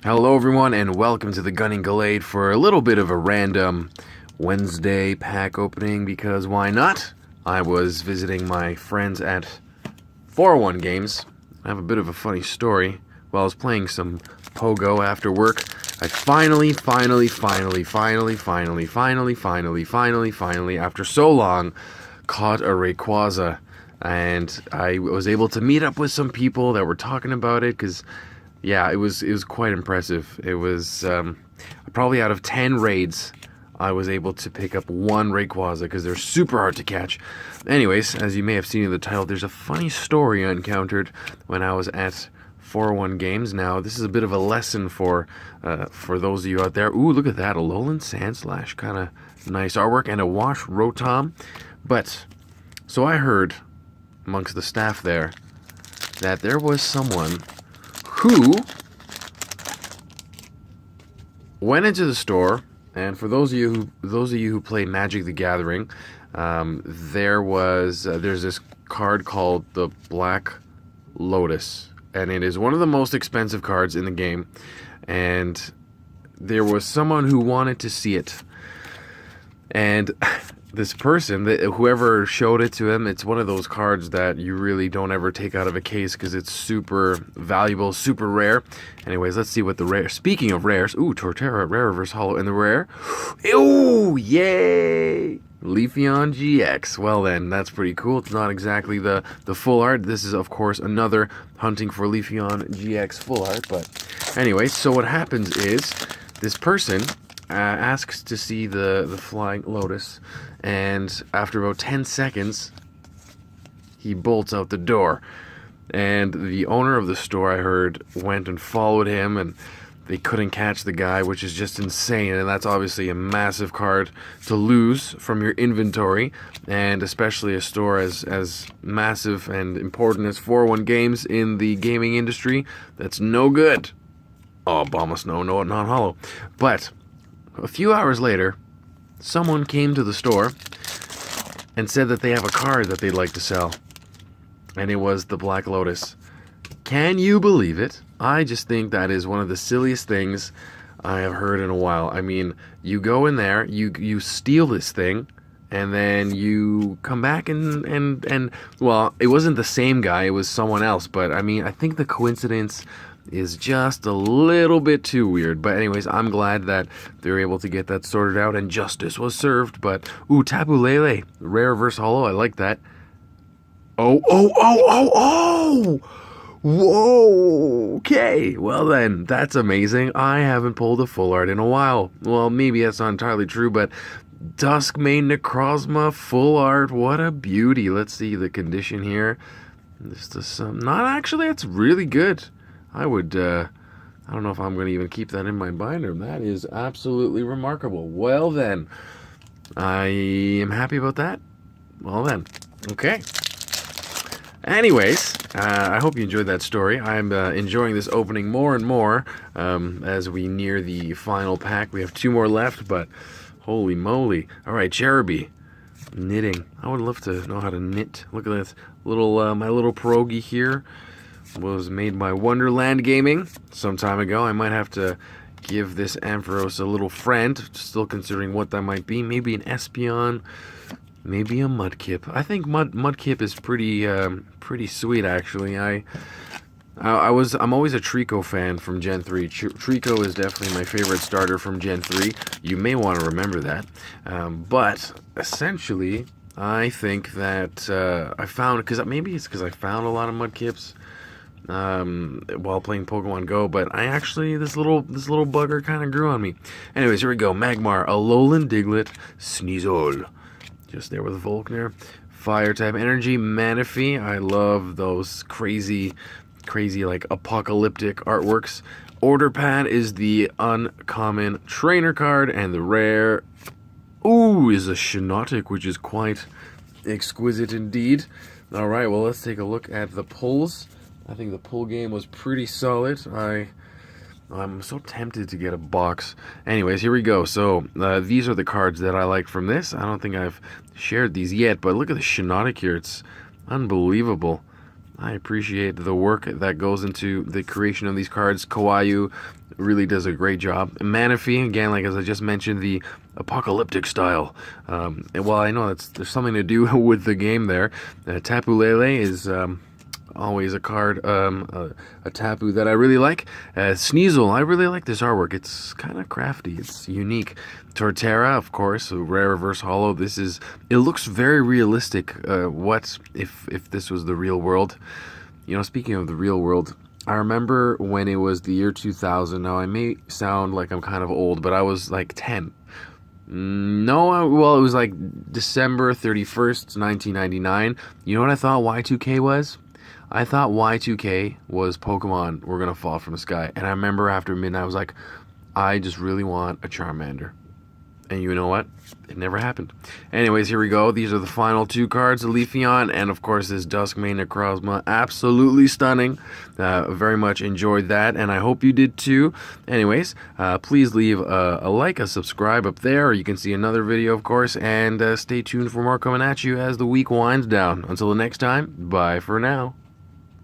Hello everyone and welcome to the Gunning Gallade for a little bit of a random Wednesday pack opening because why not? I was visiting my friends at 401 Games. I have a bit of a funny story. While I was playing some Pogo after work, I finally, after so long, caught a Rayquaza. And I was able to meet up with some people that were talking about it because yeah, it was quite impressive. It was probably out of 10 raids, I was able to pick up one Rayquaza because they're super hard to catch. Anyways, as you may have seen in the title, there's a funny story I encountered when I was at 401 Games. Now, this is a bit of a lesson for those of you out there. Ooh, look at that, a Alolan Sandslash, kind of nice artwork, and a Wash Rotom. But, so I heard amongst the staff there that there was someone who went into the store, and for those of you who play Magic the Gathering, there's this card called the Black Lotus, and it is one of the most expensive cards in the game. And there was someone who wanted to see it, and this person, whoever showed it to him, it's one of those cards that you really don't ever take out of a case because it's super valuable, super rare. Anyways, let's see what the rare. Speaking of rares, ooh, Torterra, rare reverse holo, and the rare. Ooh, yay! Leafeon GX. Well then, that's pretty cool. It's not exactly the full art. This is, of course, another hunting for Leafeon GX full art. But anyways, so what happens is this person asks to see the Flying Lotus, and after about 10 seconds, he bolts out the door. And the owner of the store, I heard, went and followed him, and they couldn't catch the guy, which is just insane. And that's obviously a massive card to lose from your inventory, and especially a store as massive and important as 401 Games in the gaming industry. That's no good. Oh, Bombus, no, not hollow. But a few hours later, someone came to the store and said that they have a card that they'd like to sell. And it was the Black Lotus. Can you believe it? I just think that is one of the silliest things I have heard in a while. I mean, you go in there, you steal this thing, and then you come back and well, it wasn't the same guy, it was someone else. But I mean, I think the coincidence is just a little bit too weird. But anyways, I'm glad that they were able to get that sorted out and justice was served. But, ooh, Tapu Lele, rare reverse holo, I like that. Oh! Whoa! Okay, well then, that's amazing. I haven't pulled a full art in a while. Well, maybe that's not entirely true, but Duskmane Necrozma full art, what a beauty. Let's see the condition here. Just not actually, it's really good. I would, I don't know if I'm going to even keep that in my binder. That is absolutely remarkable. Well then, I am happy about that. Well then, okay. Anyways, I hope you enjoyed that story. I'm enjoying this opening more and more as we near the final pack. We have 2 more left, but holy moly. All right, Cherubi. Knitting. I would love to know how to knit. Look at this little, my little pierogi here was made by Wonderland Gaming some time ago. I might have to give this Ampharos a little friend, still considering what that might be. Maybe an Espeon, maybe a Mudkip. I think Mudkip is pretty sweet, actually. I'm always a Trico fan from Gen 3. Trico is definitely my favorite starter from Gen 3. You may want to remember that. But essentially, I think that I found, maybe it's because I found a lot of Mudkips while playing Pokemon Go, but I actually, this little bugger kind of grew on me. Anyways, here we go. Magmar, Alolan Diglett, Sneasel. Just there with Volkner. Fire type energy, Manaphy. I love those crazy like apocalyptic artworks. Order Pad is the uncommon trainer card, and the rare, ooh, is a Shiinotic, which is quite exquisite indeed. Alright, well, let's take a look at the pulls. I think the pull game was pretty solid. I'm so tempted to get a box. Anyways, here we go. So, these are the cards that I like from this. I don't think I've shared these yet, but look at the Shiinotic here. It's unbelievable. I appreciate the work that goes into the creation of these cards. Kawaii, really does a great job. Manaphy, again, like as I just mentioned, the apocalyptic style. And while I know there's something to do with the game there, Tapu Lele is always a card, a Tapu that I really like. Sneasel, I really like this artwork. It's kind of crafty. It's unique. Torterra, of course, a rare reverse holo. It looks very realistic. What if this was the real world? You know, speaking of the real world, I remember when it was the year 2000. Now, I may sound like I'm kind of old, but I was like 10. Well, it was like December 31st, 1999. You know what I thought Y2K was? I thought Y2K was Pokemon were going to fall from the sky. And I remember after midnight, I was like, I just really want a Charmander. And you know what? It never happened. Anyways, here we go. These are the final 2 cards, the Leafeon, and of course this Duskmane Necrozma. Absolutely stunning. Very much enjoyed that, and I hope you did too. Anyways, please leave a like, a subscribe up there, or you can see another video, of course, and stay tuned for more coming at you as the week winds down. Until the next time, bye for now.